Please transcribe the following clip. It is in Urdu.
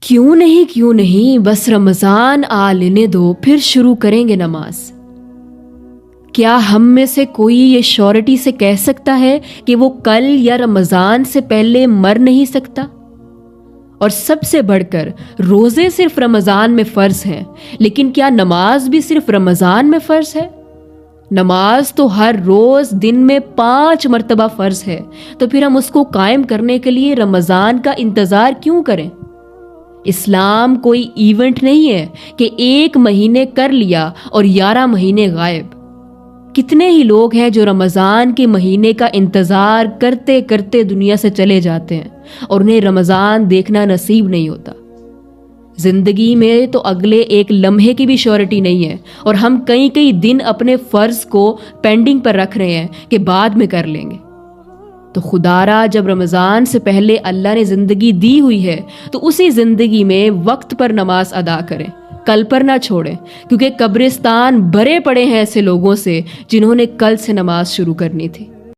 کیوں نہیں بس رمضان آ لینے دو، پھر شروع کریں گے نماز۔ کیا ہم میں سے کوئی یہ شورٹی سے کہہ سکتا ہے کہ وہ کل یا رمضان سے پہلے مر نہیں سکتا؟ اور سب سے بڑھ کر روزے صرف رمضان میں فرض ہیں، لیکن کیا نماز بھی صرف رمضان میں فرض ہے؟ نماز تو ہر روز دن میں 5 مرتبہ فرض ہے، تو پھر ہم اس کو قائم کرنے کے لیے رمضان کا انتظار کیوں کریں؟ اسلام کوئی ایونٹ نہیں ہے کہ 1 مہینے کر لیا اور 11 مہینے غائب۔ کتنے ہی لوگ ہیں جو رمضان کے مہینے کا انتظار کرتے کرتے دنیا سے چلے جاتے ہیں اور انہیں رمضان دیکھنا نصیب نہیں ہوتا۔ زندگی میں تو اگلے 1 لمحے کی بھی شیورٹی نہیں ہے، اور ہم کئی دن اپنے فرض کو پینڈنگ پر رکھ رہے ہیں کہ بعد میں کر لیں گے۔ تو خدارا، جب رمضان سے پہلے اللہ نے زندگی دی ہوئی ہے تو اسی زندگی میں وقت پر نماز ادا کریں، کل پر نہ چھوڑیں، کیونکہ قبرستان بھرے پڑے ہیں ایسے لوگوں سے جنہوں نے کل سے نماز شروع کرنی تھی۔